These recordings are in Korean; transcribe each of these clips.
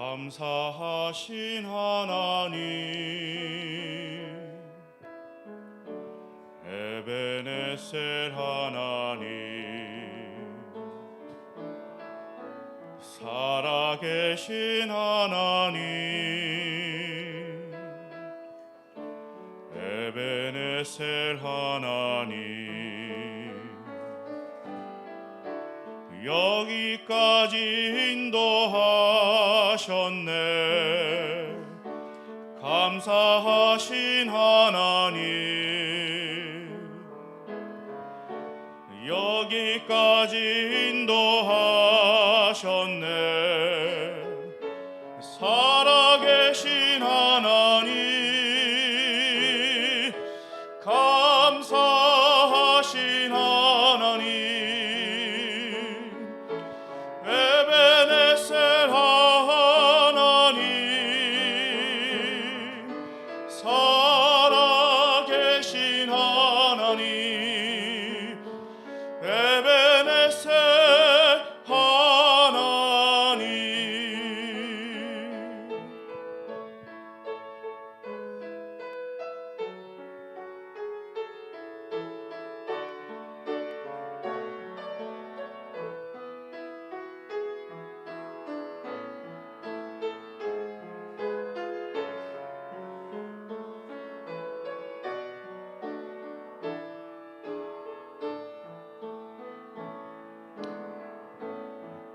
감사하신 하나님, 에베네셀 하나님, 살아계신 하나님, 에베네셀 하나님, 여기까지 인도하셨네. 감사하신 하나님, 여기까지 인도하셨네. 살아계신 하나님, 감사하신 하나님, 에베네셀 하나님, 살아계신 하나님, 에베네셀 하나님.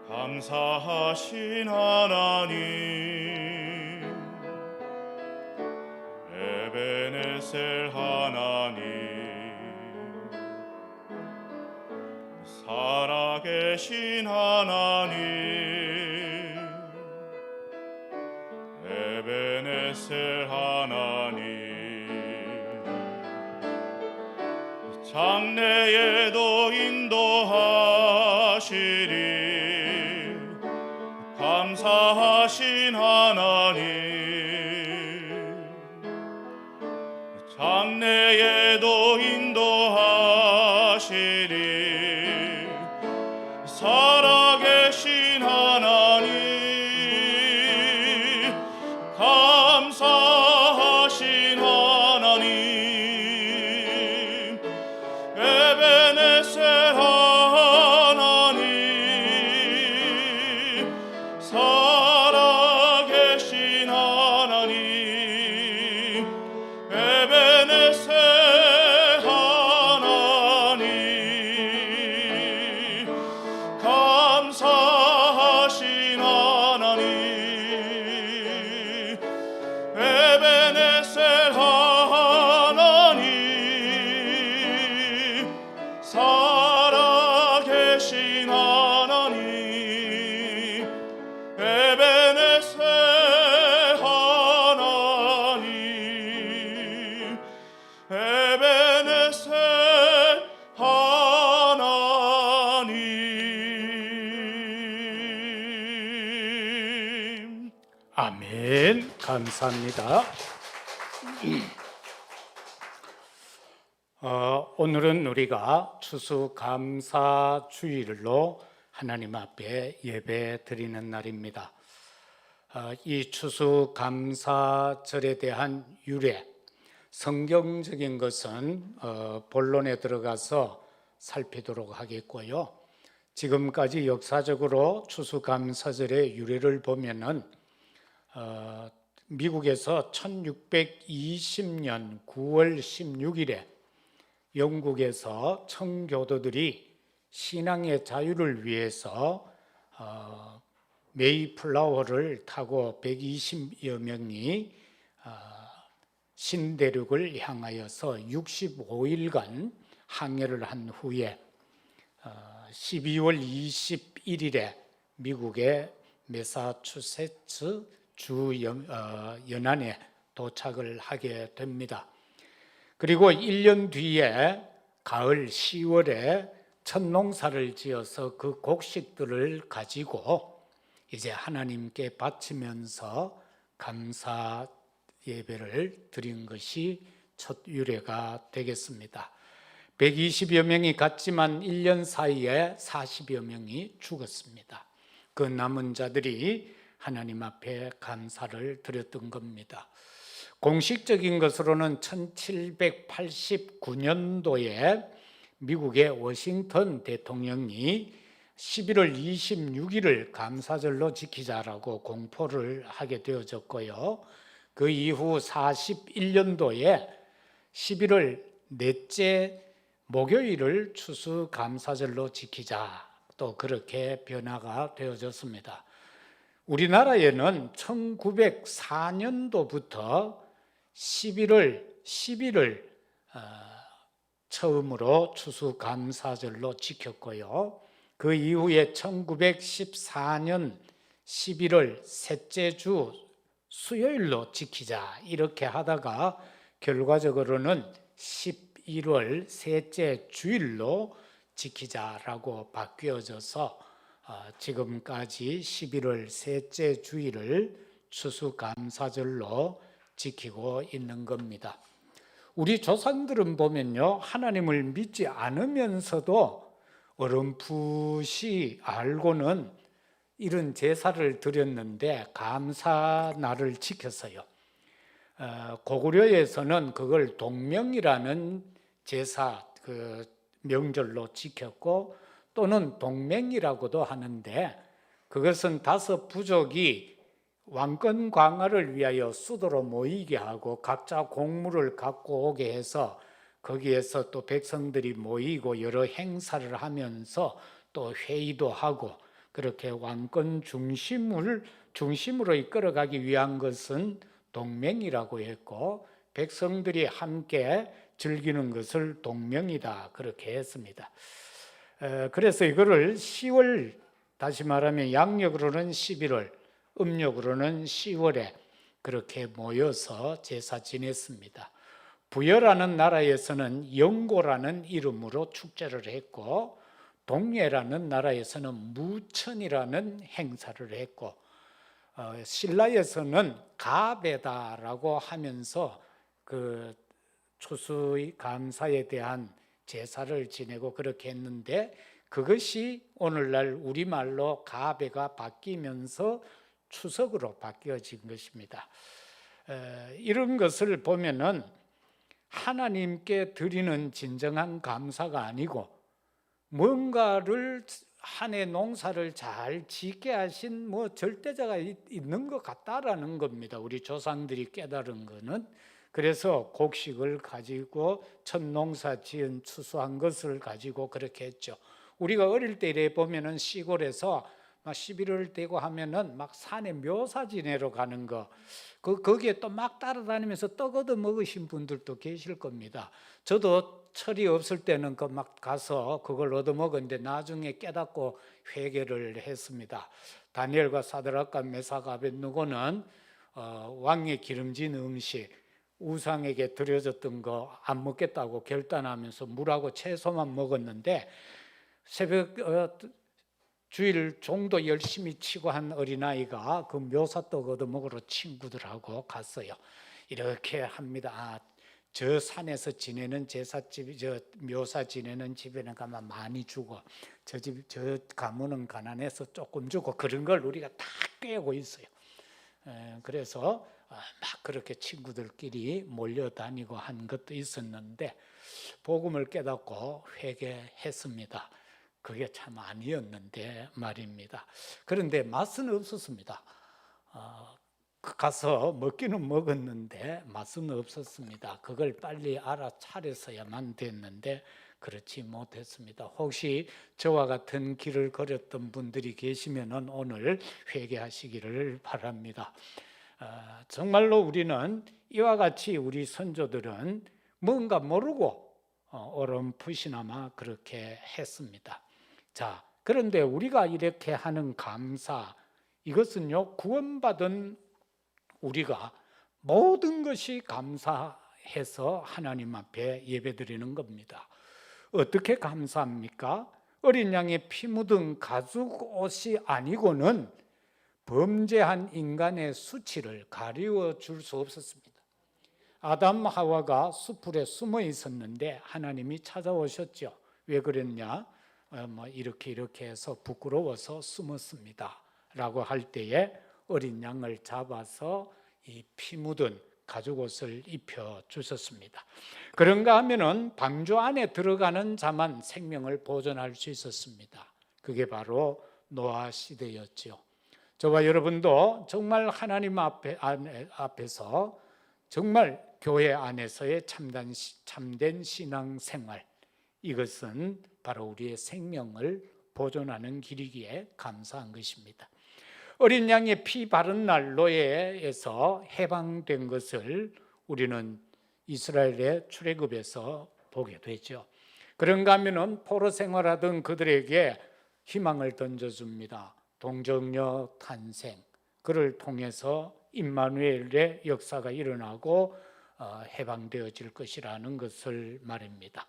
감사하신 하나님, 에베네셀 하나님, 살아계신 하나님, 에베네셀 하나님, 장래에도 인도하시리. 감사하신 하나님, 장래에도 인도하시리. 살아계신 하나님, 감사하신 하나님, 에베네셀 하나님, 살아계신 하나님, 에베네셀 하나님, 감사하신 하나님, 에베네셀 하나님, 살아계신 하나님, 에베네셀 하나님, 에베네셀 하나님. 아멘. 감사합니다. 오늘은 우리가 추수감사주일로 하나님 앞에 예배 드리는 날입니다. 이 추수감사절에 대한 유래, 성경적인 것은 본론에 들어가서 살피도록 하겠고요. 지금까지 역사적으로 추수감사절의 유래를 보면은 미국에서 1620년 9월 16일에 영국에서 청교도들이 신앙의 자유를 위해서 메이플라워를 타고 120여 명이 신대륙을 향하여서 65일간 항해를 한 후에 12월 21일에 미국의 매사추세츠 주 연안에 도착을 하게 됩니다. 그리고 1년 뒤에 가을 10월에 첫 농사를 지어서 그 곡식들을 가지고 이제 하나님께 바치면서 감사 예배를 드린 것이 첫 유래가 되겠습니다. 120여 명이 갔지만 1년 사이에 40여 명이 죽었습니다. 그 남은 자들이 하나님 앞에 감사를 드렸던 겁니다. 공식적인 것으로는 1789년도에 미국의 워싱턴 대통령이 11월 26일을 감사절로 지키자라고 공포를 하게 되어졌고요. 그 이후 41년도에 11월 넷째 목요일을 추수감사절로 지키자, 또 그렇게 변화가 되어졌습니다. 우리나라에는 1904년도부터 11월 10일을 처음으로 추수감사절로 지켰고요. 그 이후에 1914년 11월 셋째 주 수요일로 지키자 이렇게 하다가 결과적으로는 11월 셋째 주일로 지키자라고 바뀌어져서 지금까지 11월 셋째 주일을 추수감사절로 지키고 있는 겁니다. 우리 조상들은 보면요, 하나님을 믿지 않으면서도 어렴풋이 알고는 이런 제사를 드렸는데 감사날을 지켰어요. 고구려에서는 그걸 동명이라는 제사 명절로 지켰고, 또는 동맹이라고도 하는데, 그것은 5 부족이 왕권 강화를 위하여 수도로 모이게 하고 각자 공물을 갖고 오게 해서 거기에서 또 백성들이 모이고 여러 행사를 하면서 또 회의도 하고, 그렇게 왕권 중심으로 이끌어가기 위한 것은 동맹이라고 했고, 백성들이 함께 즐기는 것을 동명이다 그렇게 했습니다. 그래서 이거를 10월, 다시 말하면 양력으로는 11월, 음력으로는 10월에 그렇게 모여서 제사 지냈습니다. 부여라는 나라에서는 영고라는 이름으로 축제를 했고, 동해라는 나라에서는 무천이라는 행사를 했고, 신라에서는 가베다라고 하면서 그 추수감사에 대한 제사를 지내고 그렇게 했는데, 그것이 오늘날 우리말로 가베가 바뀌면서 추석으로 바뀌어진 것입니다. 이런 것을 보면은 하나님께 드리는 진정한 감사가 아니고, 뭔가를 한 해 농사를 잘 짓게 하신 절대자가 있는 것 같다라는 겁니다. 우리 조상들이 깨달은 거는. 그래서 곡식을 가지고 첫 농사 지은 추수한 것을 가지고 그렇게 했죠. 우리가 어릴 때 이래 보면은 시골에서 막 11월 되고 하면은 막 산에 묘사 지내러 가는 거, 거기에 또 막 따라다니면서 떡 얻어 먹으신 분들도 계실 겁니다. 저도 철이 없을 때는 막 가서 그걸 얻어 먹었는데 나중에 깨닫고 회개를 했습니다. 다니엘과 사드락과 메삭과 아벳느고는 왕의 기름진 음식, 우상에게 드려졌던 거 안 먹겠다고 결단하면서 물하고 채소만 먹었는데, 새벽 주일 종도 열심히 치고 한 어린아이가 그 묘사떡 얻어 먹으러 친구들하고 갔어요. 이렇게 합니다. 저 산에서 지내는 제사집, 저 묘사 지내는 집에는 가면 많이 주고, 저 가문은 가난해서 조금 주고, 그런 걸 우리가 다 꿰고 있어요. 그래서 막 그렇게 친구들끼리 몰려다니고 한 것도 있었는데, 복음을 깨닫고 회개했습니다. 그게 참 아니었는데 말입니다. 그런데 맛은 없었습니다. 가서 먹기는 먹었는데 맛은 없었습니다. 그걸 빨리 알아차렸어야만 됐는데 그렇지 못했습니다. 혹시 저와 같은 길을 걸었던 분들이 계시면 오늘 회개하시기를 바랍니다. 정말로 우리는 이와 같이 우리 선조들은 뭔가 모르고 어렴풋이나마 그렇게 했습니다. 자, 그런데 우리가 이렇게 하는 감사, 이것은요, 구원받은 우리가 모든 것이 감사해서 하나님 앞에 예배드리는 겁니다. 어떻게 감사합니까? 어린 양의 피 묻은 가죽 옷이 아니고는 범죄한 인간의 수치를 가리워 줄 수 없었습니다. 아담 하와가 수풀에 숨어 있었는데 하나님이 찾아오셨죠. 왜 그랬냐? 이렇게 해서 부끄러워서 숨었습니다 라고 할 때에 어린 양을 잡아서 이 피 묻은 가죽옷을 입혀 주셨습니다. 그런가 하면은 방주 안에 들어가는 자만 생명을 보존할 수 있었습니다. 그게 바로 노아 시대였지요. 저와 여러분도 정말 하나님 앞에서 정말 교회 안에서의 참된 신앙생활, 이것은 바로 우리의 생명을 보존하는 길이기에 감사한 것입니다. 어린 양의 피 바른 날 노예에서 해방된 것을 우리는 이스라엘의 출애굽에서 보게 되죠. 그런가 하면은 포로 생활하던 그들에게 희망을 던져줍니다. 동정녀 탄생, 그를 통해서 임마누엘의 역사가 일어나고 해방되어질 것이라는 것을 말합니다.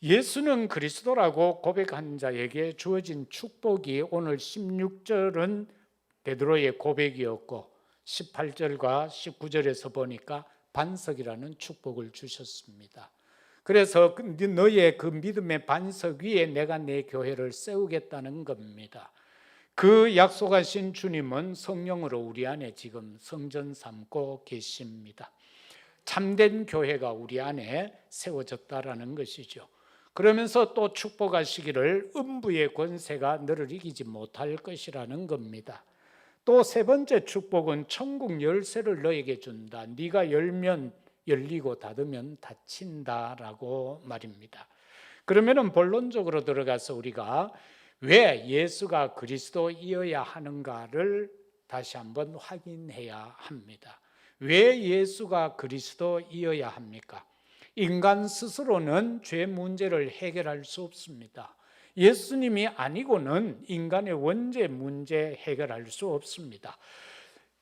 예수는 그리스도라고 고백한 자에게 주어진 축복이 오늘 16절은 베드로의 고백이었고 18절과 19절에서 보니까 반석이라는 축복을 주셨습니다. 그래서 너의 그 믿음의 반석 위에 내가 내 교회를 세우겠다는 겁니다. 그 약속하신 주님은 성령으로 우리 안에 지금 성전 삼고 계십니다. 참된 교회가 우리 안에 세워졌다라는 것이죠. 그러면서 또 축복하시기를 음부의 권세가 너를 이기지 못할 것이라는 겁니다. 또 세 번째 축복은 천국 열쇠를 너에게 준다. 네가 열면 열리고 닫으면 닫힌다라고 말입니다. 그러면은 본론적으로 들어가서 우리가 왜 예수가 그리스도이어야 하는가를 다시 한번 확인해야 합니다. 왜 예수가 그리스도이어야 합니까? 인간 스스로는 죄 문제를 해결할 수 없습니다. 예수님이 아니고는 인간의 원죄 문제 해결할 수 없습니다.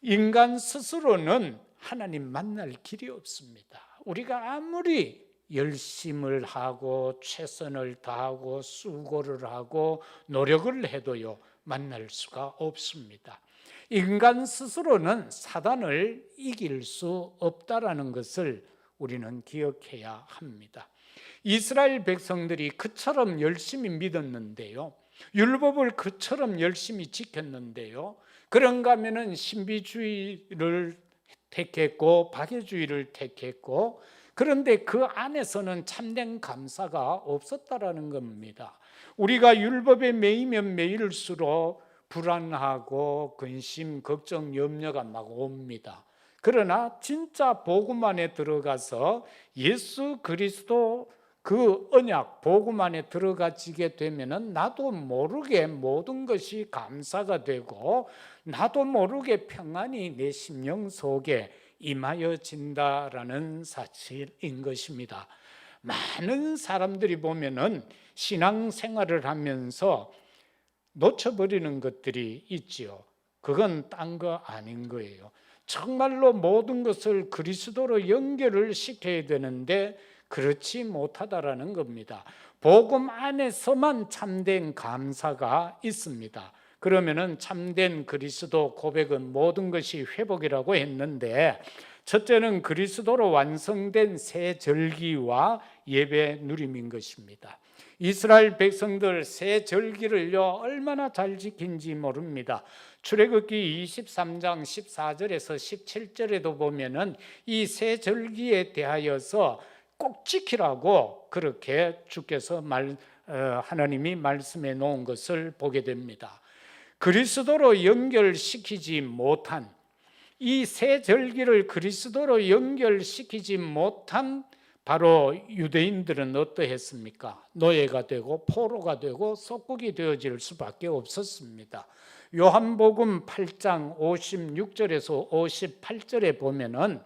인간 스스로는 하나님 만날 길이 없습니다. 우리가 아무리 열심을 하고 최선을 다하고 수고를 하고 노력을 해도요, 만날 수가 없습니다. 인간 스스로는 사단을 이길 수 없다라는 것을 우리는 기억해야 합니다. 이스라엘 백성들이 그처럼 열심히 믿었는데요, 율법을 그처럼 열심히 지켰는데요, 그런가 하면은 신비주의를 택했고 박애주의를 택했고, 그런데 그 안에서는 참된 감사가 없었다라는 겁니다. 우리가 율법에 매이면 매일수록 불안하고 근심, 걱정, 염려가 막 옵니다. 그러나 진짜 복음 안에 들어가서 예수 그리스도 그 언약 복음 안에 들어가지게 되면은 나도 모르게 모든 것이 감사가 되고 나도 모르게 평안이 내 심령 속에 임하여진다라는 사실인 것입니다. 많은 사람들이 보면은 신앙생활을 하면서 놓쳐버리는 것들이 있지요. 그건 딴 거 아닌 거예요. 정말로 모든 것을 그리스도로 연결을 시켜야 되는데 그렇지 못하다라는 겁니다. 복음 안에서만 참된 감사가 있습니다. 그러면은 참된 그리스도 고백은 모든 것이 회복이라고 했는데, 첫째는 그리스도로 완성된 새 절기와 예배 누림인 것입니다. 이스라엘 백성들 새 절기를요 얼마나 잘 지킨지 모릅니다. 출애굽기 23장 14절에서 17절에도 보면은 이 새 절기에 대하여서 꼭 지키라고 그렇게 주께서 하나님이 말씀해 놓은 것을 보게 됩니다. 그리스도로 연결시키지 못한 이 새 절기를 그리스도로 연결시키지 못한 바로 유대인들은 어떠했습니까? 노예가 되고 포로가 되고 속국이 되어질 수밖에 없었습니다. 요한복음 8장 56절에서 58절에 보면은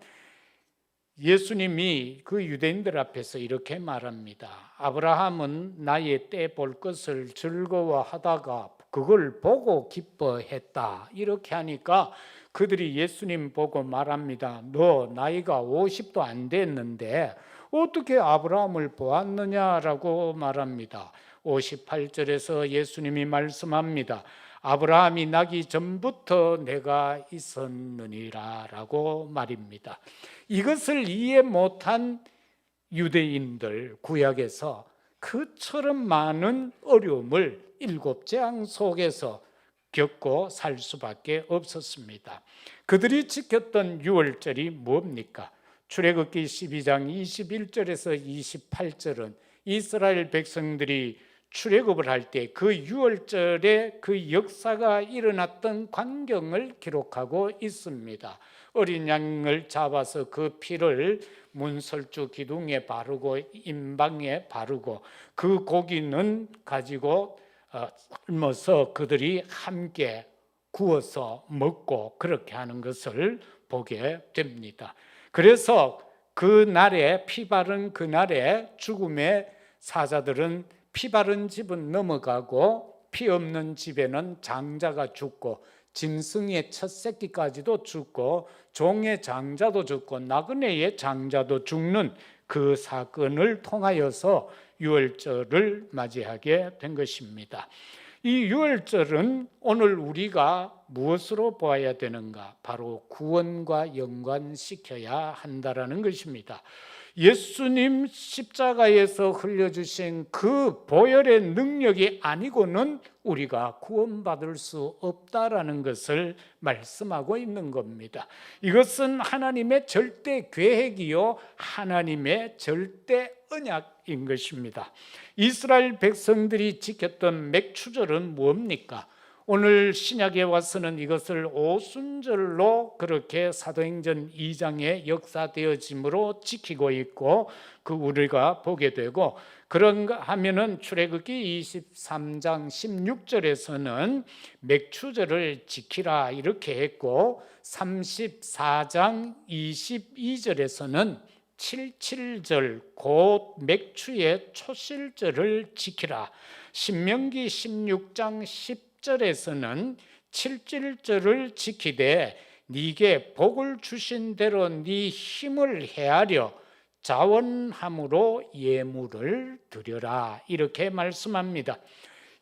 예수님이 그 유대인들 앞에서 이렇게 말합니다. 아브라함은 나의 때 볼 것을 즐거워하다가 그걸 보고 기뻐했다. 이렇게 하니까 그들이 예수님 보고 말합니다. 너 나이가 50도 안 됐는데 어떻게 아브라함을 보았느냐라고 말합니다. 58절에서 예수님이 말씀합니다. 아브라함이 나기 전부터 내가 있었느니라라고 말입니다. 이것을 이해 못한 유대인들, 구약에서 그처럼 많은 어려움을 7 재앙 속에서 겪고 살 수밖에 없었습니다. 그들이 지켰던 유월절이 뭡니까? 출애굽기 12장 21절에서 28절은 이스라엘 백성들이 출애굽을 할 때 그 유월절에 그 역사가 일어났던 광경을 기록하고 있습니다. 어린 양을 잡아서 그 피를 문설주 기둥에 바르고 임방에 바르고 그 고기는 가지고 삶아서 그들이 함께 구워서 먹고 그렇게 하는 것을 보게 됩니다. 그래서 그 날에 피 바른 그날에 죽음의 사자들은 피 바른 집은 넘어가고 피 없는 집에는 장자가 죽고 짐승의 첫 새끼까지도 죽고 종의 장자도 죽고 나그네의 장자도 죽는 그 사건을 통하여서 유월절을 맞이하게 된 것입니다. 이 유월절은 오늘 우리가 무엇으로 보아야 되는가? 바로 구원과 연관시켜야 한다라는 것입니다. 예수님 십자가에서 흘려주신 그 보혈의 능력이 아니고는 우리가 구원받을 수 없다라는 것을 말씀하고 있는 겁니다. 이것은 하나님의 절대 계획이요 하나님의 절대 언약인 것입니다. 이스라엘 백성들이 지켰던 맥추절은 뭡니까? 오늘 신약에 와서는 이것을 오순절로 그렇게 사도행전 2장의 역사되어짐으로 지키고 있고 그 우리가 보게 되고, 그런가 하면은 출애굽기 23장 16절에서는 맥추절을 지키라 이렇게 했고 34장 22절에서는 77절 곧 맥추의 초실절을 지키라, 신명기 16장 10절에서는 77절을 지키되 네게 복을 주신 대로 네 힘을 헤아려 자원함으로 예물을 드려라 이렇게 말씀합니다.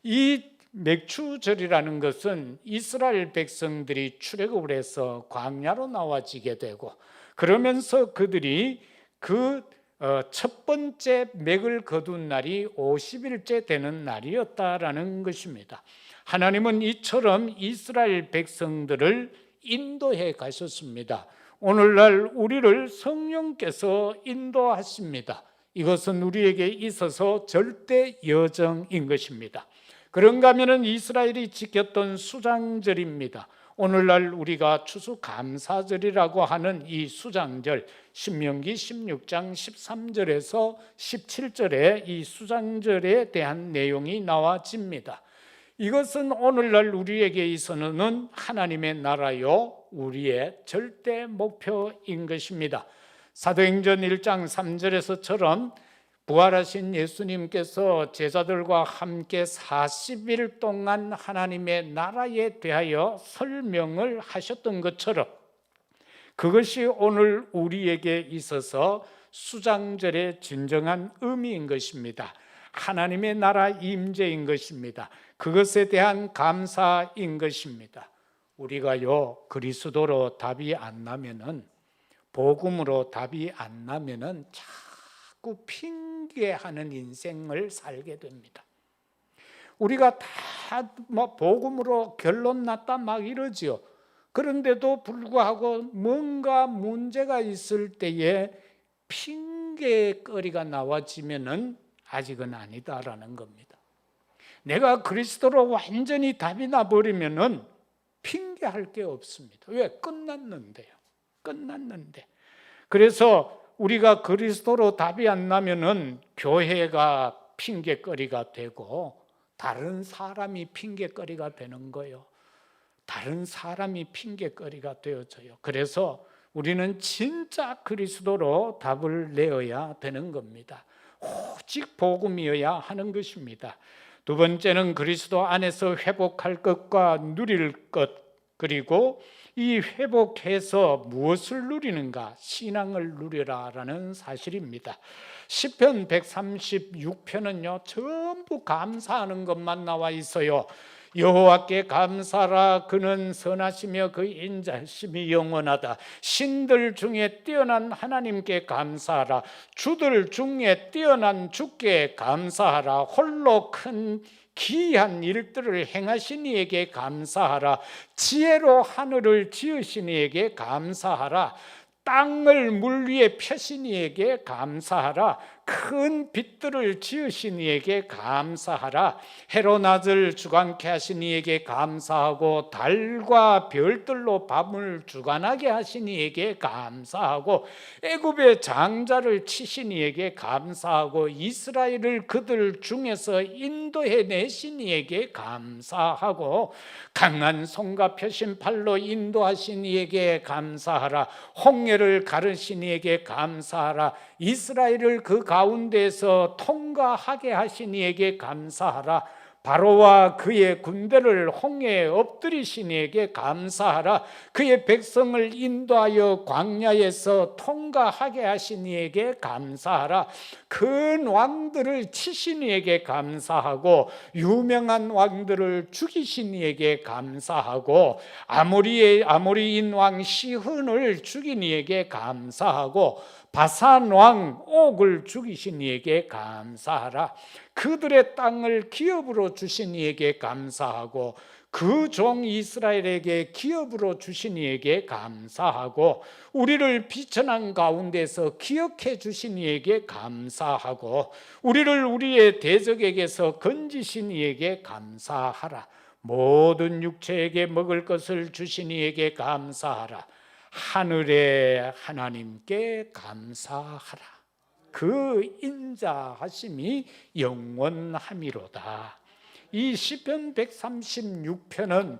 이 맥추절이라는 것은 이스라엘 백성들이 출애굽을 해서 광야로 나와지게 되고 그러면서 그들이 그 첫 번째 맥을 거둔 날이 50일째 되는 날이었다라는 것입니다. 하나님은 이처럼 이스라엘 백성들을 인도해 가셨습니다. 오늘날 우리를 성령께서 인도하십니다. 이것은 우리에게 있어서 절대 여정인 것입니다. 그런가 하면 이스라엘이 지켰던 수장절입니다. 오늘날 우리가 추수감사절이라고 하는 이 수장절, 신명기 16장 13절에서 17절에 이 수장절에 대한 내용이 나와집니다. 이것은 오늘날 우리에게 있어서는 하나님의 나라요 우리의 절대 목표인 것입니다. 사도행전 1장 3절에서처럼 부활하신 예수님께서 제자들과 함께 40일 동안 하나님의 나라에 대하여 설명을 하셨던 것처럼 그것이 오늘 우리에게 있어서 수장절의 진정한 의미인 것입니다. 하나님의 나라 임재인 것입니다. 그것에 대한 감사인 것입니다. 우리가요 그리스도로 답이 안 나면은, 복음으로 답이 안 나면은 자꾸 핑계하는 인생을 살게 됩니다. 우리가 다 뭐 복음으로 결론 났다 막 이러지요. 그런데도 불구하고 뭔가 문제가 있을 때에 핑계거리가 나와지면은 아직은 아니다라는 겁니다. 내가 그리스도로 완전히 답이 나버리면은 핑계할 게 없습니다. 왜? 끝났는데요. 끝났는데. 그래서 우리가 그리스도로 답이 안 나면은 교회가 핑계거리가 되고 다른 사람이 핑계거리가 되는 거예요. 다른 사람이 핑계거리가 되어져요. 그래서 우리는 진짜 그리스도로 답을 내어야 되는 겁니다. 오직 복음이어야 하는 것입니다. 두 번째는 그리스도 안에서 회복할 것과 누릴 것, 그리고 이 회복해서 무엇을 누리는가? 신앙을 누리라라는 사실입니다. 시편 136편은요 전부 감사하는 것만 나와 있어요. 여호와께 감사하라. 그는 선하시며 그 인자심이 영원하다. 신들 중에 뛰어난 하나님께 감사하라. 주들 중에 뛰어난 주께 감사하라. 홀로 큰 기이한 일들을 행하신 이에게 감사하라. 지혜로 하늘을 지으신 이에게 감사하라. 땅을 물 위에 펴신 이에게 감사하라. 큰 빛들을 지으신 이에게 감사하라. 해로 낮을 주관케 하신 이에게 감사하고 달과 별들로 밤을 주관하게 하신 이에게 감사하고 애굽의 장자를 치신 이에게 감사하고 이스라엘을 그들 중에서 인도해 내신 이에게 감사하고 강한 손과 펴신 팔로 인도하신 이에게 감사하라. 홍해를 가르신 이에게 감사하라. 이스라엘을 그 가운데서 통과하게 하신 이에게 감사하라. 바로와 그의 군대를 홍해에 엎드리신 이에게 감사하라. 그의 백성을 인도하여 광야에서 통과하게 하신 이에게 감사하라. 큰 왕들을 치신 이에게 감사하고 유명한 왕들을 죽이신 이에게 감사하고 아모리인 왕 시흔을 죽인 이에게 감사하고 바산 왕 옥을 죽이신 이에게 감사하라. 그들의 땅을 기업으로 주신 이에게 감사하고 그 종 이스라엘에게 기업으로 주신 이에게 감사하고 우리를 비천한 가운데서 기억해 주신 이에게 감사하고 우리를 우리의 대적에게서 건지신 이에게 감사하라. 모든 육체에게 먹을 것을 주신 이에게 감사하라. 하늘의 하나님께 감사하라. 그 인자하심이 영원함이로다. 이 시편 136편은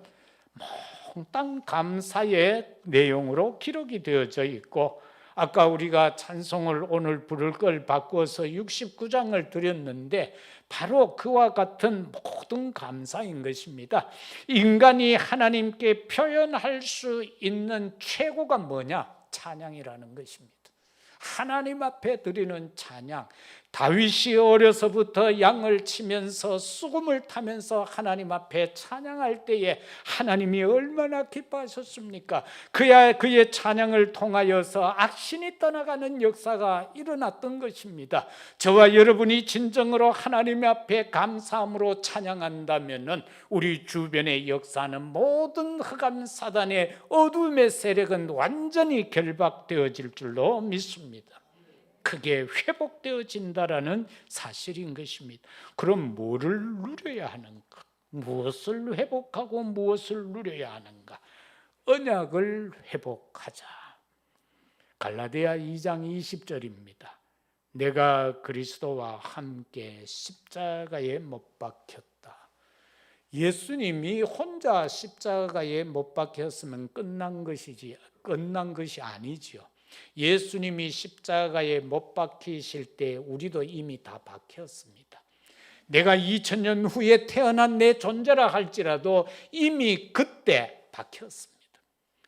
몽땅 감사의 내용으로 기록이 되어져 있고 아까 우리가 찬송을 오늘 부를 걸 바꾸어서 69장을 드렸는데 바로 그와 같은 모든 감사인 것입니다. 인간이 하나님께 표현할 수 있는 최고가 뭐냐? 찬양이라는 것입니다. 하나님 앞에 드리는 찬양. 다윗이 어려서부터 양을 치면서 수금을 타면서 하나님 앞에 찬양할 때에 하나님이 얼마나 기뻐하셨습니까? 그의 찬양을 통하여서 악신이 떠나가는 역사가 일어났던 것입니다. 저와 여러분이 진정으로 하나님 앞에 감사함으로 찬양한다면 우리 주변의 역사는 모든 흑암 사단의 어둠의 세력은 완전히 결박되어질 줄로 믿습니다. 크게 회복되어진다라는 사실인 것입니다. 그럼 뭐를 누려야 하는가? 무엇을 회복하고 무엇을 누려야 하는가? 언약을 회복하자. 갈라디아 2장 20절입니다. 내가 그리스도와 함께 십자가에 못 박혔다. 예수님이 혼자 십자가에 못 박혔으면 끝난 것이 아니지요. 예수님이 십자가에 못 박히실 때 우리도 이미 다 박혔습니다. 내가 2000년 후에 태어난 내 존재라 할지라도 이미 그때 박혔습니다.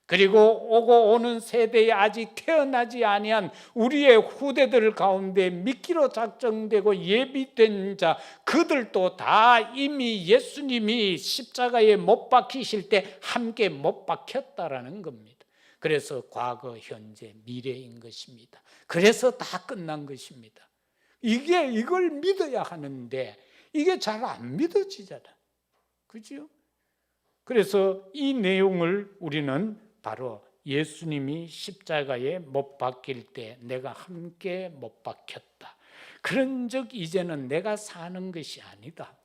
그리고 오고 오는 세대에 아직 태어나지 아니한 우리의 후대들 가운데 미끼로 작정되고 예비된 자 그들도 다 이미 예수님이 십자가에 못 박히실 때 함께 못 박혔다라는 겁니다. 그래서 과거, 현재, 미래인 것입니다. 그래서 다 끝난 것입니다. 이걸 믿어야 하는데 이게 잘 안 믿어지잖아. 그죠? 그래서 이 내용을 우리는 바로 예수님이 십자가에 못 박힐 때 내가 함께 못 박혔다. 그런즉 이제는 내가 사는 것이 아니다.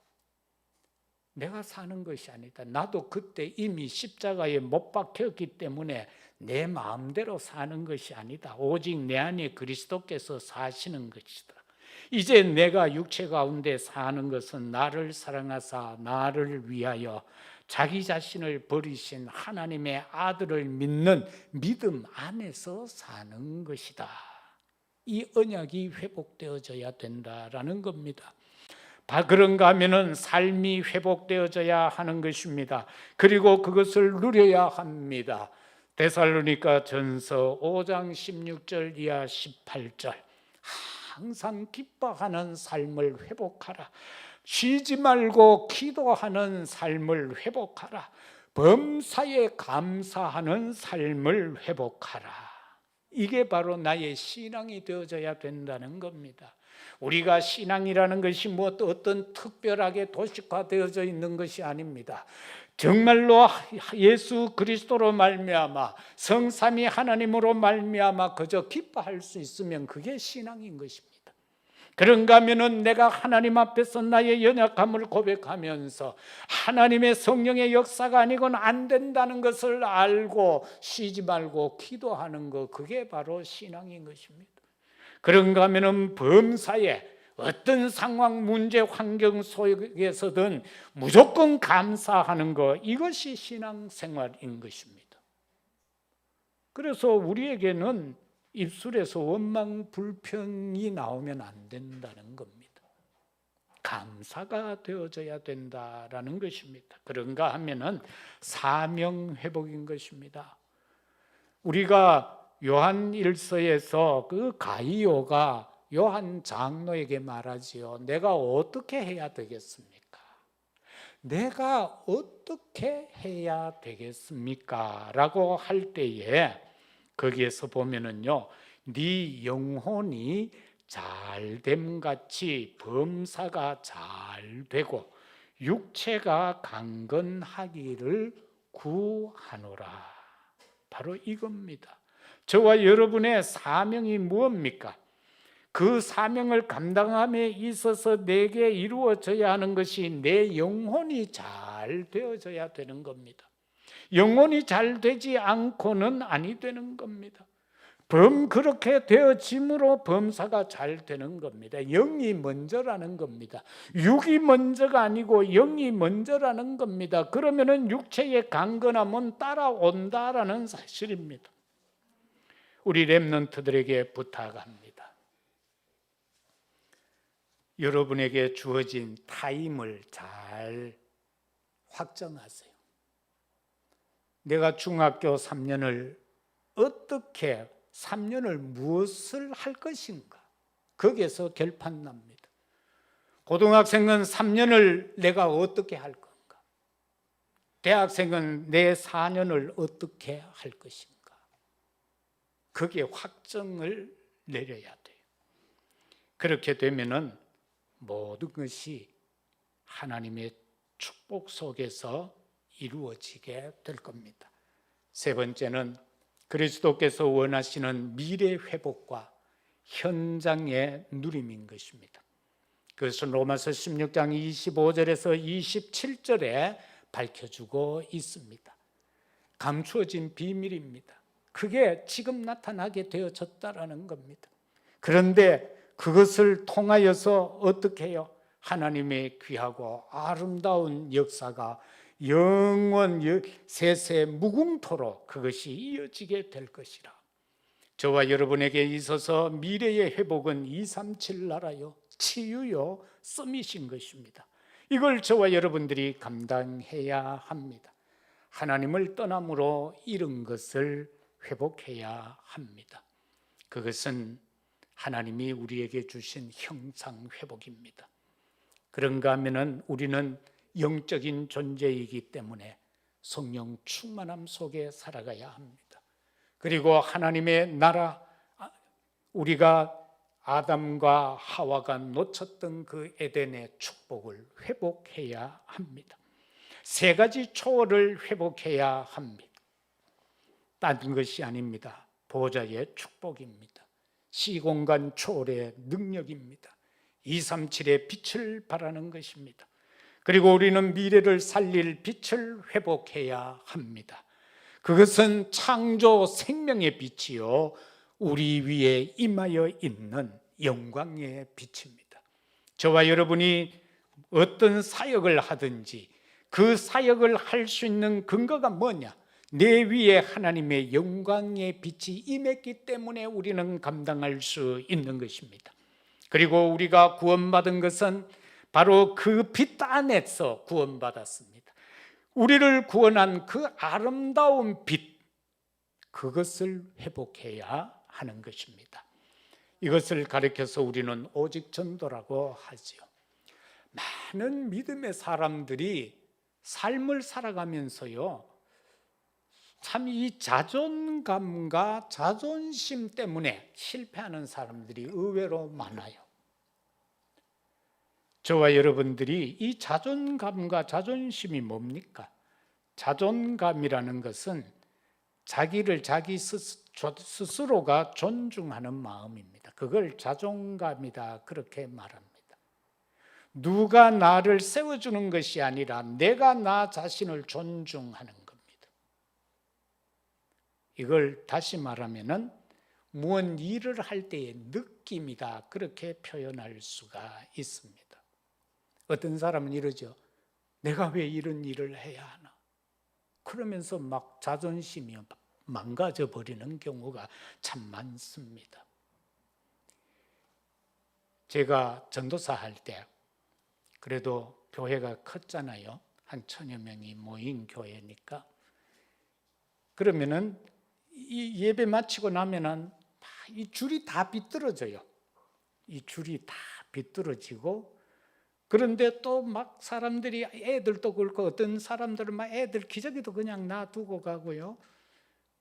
내가 사는 것이 아니다. 나도 그때 이미 십자가에 못 박혔기 때문에 내 마음대로 사는 것이 아니다. 오직 내 안에 그리스도께서 사시는 것이다. 이제 내가 육체 가운데 사는 것은 나를 사랑하사 나를 위하여 자기 자신을 버리신 하나님의 아들을 믿는 믿음 안에서 사는 것이다. 이 언약이 회복되어져야 된다라는 겁니다. 그런가 하면은 삶이 회복되어져야 하는 것입니다. 그리고 그것을 누려야 합니다. 데살로니가 전서 5장 16절 이하 18절 항상 기뻐하는 삶을 회복하라. 쉬지 말고 기도하는 삶을 회복하라. 범사에 감사하는 삶을 회복하라. 이게 바로 나의 신앙이 되어져야 된다는 겁니다. 우리가 신앙이라는 것이 뭐 어떤 특별하게 도식화되어져 있는 것이 아닙니다. 정말로 예수 그리스도로 말미암아 성삼위 하나님으로 말미암아 그저 기뻐할 수 있으면 그게 신앙인 것입니다. 그런가 하면은 내가 하나님 앞에서 나의 연약함을 고백하면서 하나님의 성령의 역사가 아니고는 안 된다는 것을 알고 쉬지 말고 기도하는 것, 그게 바로 신앙인 것입니다. 그런가 하면은 범사에 어떤 상황, 문제, 환경 속에서든 무조건 감사하는 것, 이것이 신앙생활인 것입니다. 그래서 우리에게는 입술에서 원망, 불평이 나오면 안 된다는 겁니다. 감사가 되어져야 된다라는 것입니다. 그런가 하면은 사명 회복인 것입니다. 우리가 요한 1서에서 그 가이오가 요한 장로에게 말하지요. 내가 어떻게 해야 되겠습니까? 내가 어떻게 해야 되겠습니까? 라고 할 때에 거기에서 보면은요, 네 영혼이 잘됨같이 범사가 잘 되고 육체가 강건하기를 구하노라. 바로 이겁니다. 저와 여러분의 사명이 무엇입니까? 그 사명을 감당함에 있어서 내게 이루어져야 하는 것이 내 영혼이 잘 되어져야 되는 겁니다. 영혼이 잘 되지 않고는 아니 되는 겁니다. 그렇게 되어짐으로 범사가 잘 되는 겁니다. 영이 먼저라는 겁니다. 육이 먼저가 아니고 영이 먼저라는 겁니다. 그러면은 육체의 강건함은 따라온다라는 사실입니다. 우리 렘넌트들에게 부탁합니다. 여러분에게 주어진 타임을 잘 확정하세요. 내가 중학교 3년을 어떻게 3년을 무엇을 할 것인가? 거기에서 결판 납니다. 고등학생은 3년을 내가 어떻게 할 건가? 대학생은 내 4년을 어떻게 할 것인가? 거기에 확정을 내려야 돼요. 그렇게 되면은 모든 것이 하나님의 축복 속에서 이루어지게 될 겁니다. 세 번째는 그리스도께서 원하시는 미래 회복과 현장의 누림인 것입니다. 그것은 로마서 16장 25절에서 27절에 밝혀주고 있습니다. 감추어진 비밀입니다. 그게 지금 나타나게 되어졌다라는 겁니다. 그런데 그것을 통하여서 어떻게 해요? 하나님의 귀하고 아름다운 역사가 영원 세세 무궁토록 그것이 이어지게 될 것이라. 저와 여러분에게 있어서 미래의 회복은 237 나라요, 치유요, 썸이신 것입니다. 이걸 저와 여러분들이 감당해야 합니다. 하나님을 떠남으로 잃은 것을 회복해야 합니다. 그것은 하나님이 우리에게 주신 형상 회복입니다. 그런가 하면은 우리는 영적인 존재이기 때문에 성령 충만함 속에 살아가야 합니다. 그리고 하나님의 나라, 우리가 아담과 하와가 놓쳤던 그 에덴의 축복을 회복해야 합니다. 세 가지 초월을 회복해야 합니다. 딴 것이 아닙니다. 보좌의 축복입니다. 시공간 초월의 능력입니다. 237의 빛을 발하는 것입니다. 그리고 우리는 미래를 살릴 빛을 회복해야 합니다. 그것은 창조 생명의 빛이요, 우리 위에 임하여 있는 영광의 빛입니다. 저와 여러분이 어떤 사역을 하든지 그 사역을 할 수 있는 근거가 뭐냐? 내 위에 하나님의 영광의 빛이 임했기 때문에 우리는 감당할 수 있는 것입니다. 그리고 우리가 구원받은 것은 바로 그 빛 안에서 구원받았습니다. 우리를 구원한 그 아름다운 빛, 그것을 회복해야 하는 것입니다. 이것을 가르쳐서 우리는 오직 전도라고 하지요. 많은 믿음의 사람들이 삶을 살아가면서요, 참 이 자존감과 자존심 때문에 실패하는 사람들이 의외로 많아요. 저와 여러분들이 이 자존감과 자존심이 뭡니까? 자존감이라는 것은 자기를 자기 스스로가 존중하는 마음입니다. 그걸 자존감이다 그렇게 말합니다. 누가 나를 세워주는 것이 아니라 내가 나 자신을 존중하는 겁니다. 이걸 다시 말하면은 무언 일을 할 때의 느낌이다 그렇게 표현할 수가 있습니다. 어떤 사람은 이러죠. 내가 왜 이런 일을 해야 하나? 그러면서 막 자존심이 망가져 버리는 경우가 참 많습니다. 제가 전도사 할 때 그래도 교회가 컸잖아요. 한 1000여 명이 모인 교회니까. 그러면은 이 예배 마치고 나면은 이 줄이 다 비뚤어져요. 이 줄이 다 비뚤어지고, 그런데 또 막 사람들이, 애들도 그렇고 어떤 사람들은 막 애들 기저귀도 그냥 놔두고 가고요.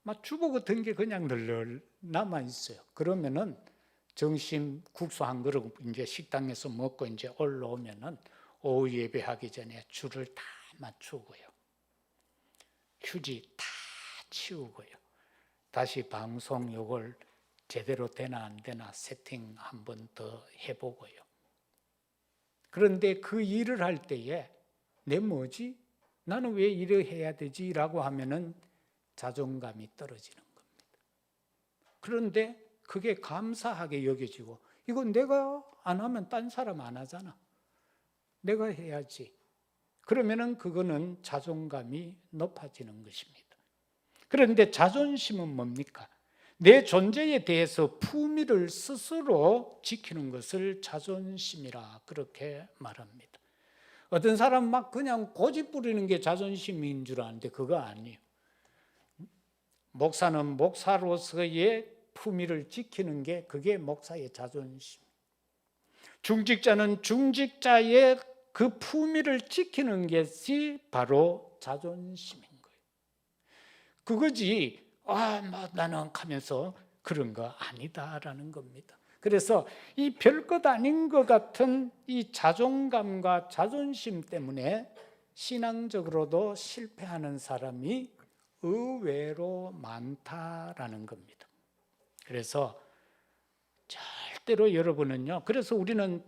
막 주보 같은 게 그냥 널널 남아 있어요. 그러면은 점심 국수 한 그릇 이제 식당에서 먹고 이제 올라오면은 오후 예배하기 전에 줄을 다 맞추고요. 휴지 다 치우고요. 다시 방송 요걸 제대로 되나 안 되나 세팅 한 번 더 해보고요. 그런데 그 일을 할 때에 내 뭐지? 나는 왜 일을 해야 되지? 라고 하면은 자존감이 떨어지는 겁니다. 그런데 그게 감사하게 여겨지고, 이건 내가 안 하면 딴 사람 안 하잖아. 내가 해야지. 그러면은 그거는 자존감이 높아지는 것입니다. 그런데 자존심은 뭡니까? 내 존재에 대해서 품위를 스스로 지키는 것을 자존심이라 그렇게 말합니다. 어떤 사람 막 그냥 고집 부리는 게 자존심인 줄 아는데 그거 아니에요. 목사는 목사로서의 품위를 지키는 게 그게 목사의 자존심. 중직자는 중직자의 그 품위를 지키는 것이 바로 자존심인 거예요. 그거지 나는 하면서 그런 거 아니다라는 겁니다. 그래서 이 별것 아닌 것 같은 이 자존감과 자존심 때문에 신앙적으로도 실패하는 사람이 의외로 많다라는 겁니다. 그래서 절대로 여러분은요, 그래서 우리는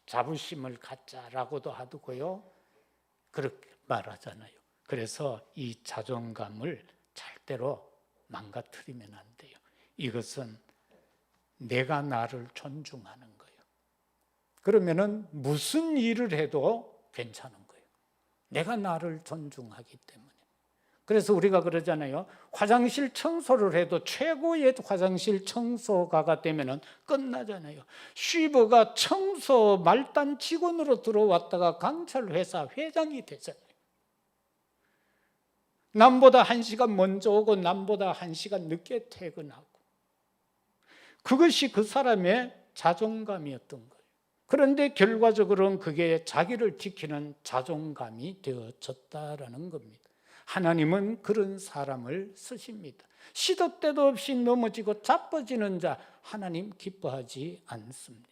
자부심을 갖자라고도 하고요, 그렇게 말하잖아요. 그래서 이 자존감을 절대로 망가뜨리면 안 돼요. 이것은 내가 나를 존중하는 거예요. 그러면은 무슨 일을 해도 괜찮은 거예요. 내가 나를 존중하기 때문에. 그래서 우리가 그러잖아요. 화장실 청소를 해도 최고의 화장실 청소가가 되면은 끝나잖아요. 쉬버가 청소 말단 직원으로 들어왔다가 강철 회사 회장이 되잖아요. 남보다 1시간 먼저 오고 남보다 1시간 늦게 퇴근하고. 그것이 그 사람의 자존감이었던 거예요. 그런데 결과적으로는 그게 자기를 지키는 자존감이 되어졌다라는 겁니다. 하나님은 그런 사람을 쓰십니다. 시도 때도 없이 넘어지고 자빠지는 자 하나님 기뻐하지 않습니다.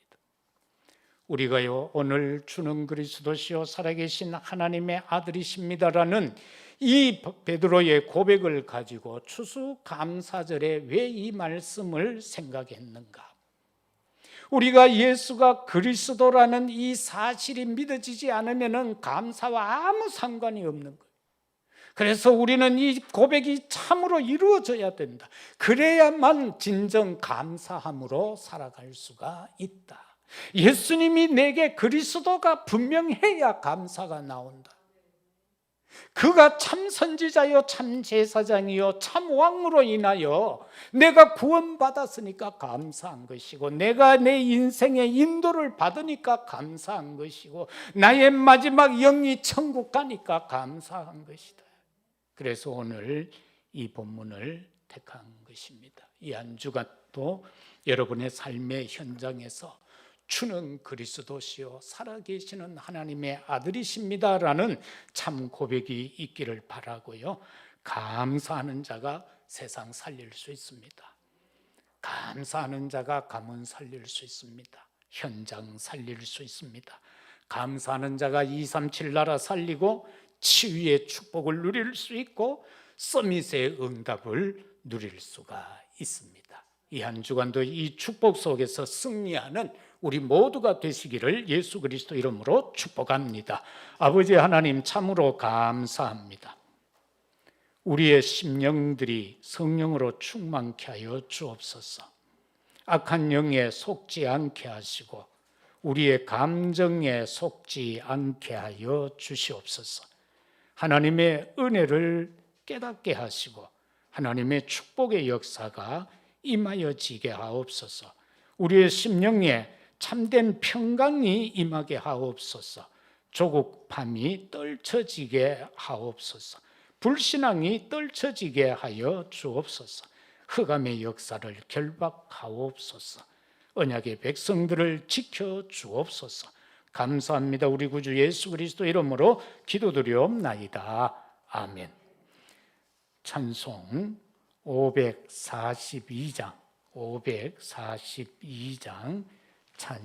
우리가요, 오늘 주는 그리스도시요 살아계신 하나님의 아들이십니다라는 이 베드로의 고백을 가지고 추수감사절에 왜 이 말씀을 생각했는가? 우리가 예수가 그리스도라는 이 사실이 믿어지지 않으면 감사와 아무 상관이 없는 거예요. 그래서 우리는 이 고백이 참으로 이루어져야 된다. 그래야만 진정 감사함으로 살아갈 수가 있다. 예수님이 내게 그리스도가 분명해야 감사가 나온다. 그가 참 선지자요 참 제사장이요 참 왕으로 인하여 내가 구원받았으니까 감사한 것이고, 내가 내 인생의 인도를 받으니까 감사한 것이고, 나의 마지막 영이 천국 가니까 감사한 것이다. 그래서 오늘 이 본문을 택한 것입니다. 이 한 주간 또 여러분의 삶의 현장에서 주는 그리스도시요 살아계시는 하나님의 아들이십니다라는 참 고백이 있기를 바라고요. 감사하는 자가 세상 살릴 수 있습니다. 감사하는 자가 가문 살릴 수 있습니다. 현장 살릴 수 있습니다. 감사하는 자가 237 나라 살리고 치유의 축복을 누릴 수 있고 서밋의 응답을 누릴 수가 있습니다. 이 한 주간도 이 축복 속에서 승리하는 우리 모두가 되시기를 예수 그리스도 이름으로 축복합니다. 아버지 하나님 참으로 감사합니다. 우리의 심령들이 성령으로 충만케 하여 주옵소서. 악한 영에 속지 않게 하시고 우리의 감정에 속지 않게 하여 주시옵소서. 하나님의 은혜를 깨닫게 하시고 하나님의 축복의 역사가 임하여지게 하옵소서. 우리의 심령에 참된 평강이 임하게 하옵소서. 조급함이 떨쳐지게 하옵소서. 불신앙이 떨쳐지게 하여 주옵소서. 흑암의 역사를 결박하옵소서. 언약의 백성들을 지켜 주옵소서. 감사합니다. 우리 구주 예수 그리스도 이름으로 기도드리옵나이다. 아멘. 찬송 542장 찬양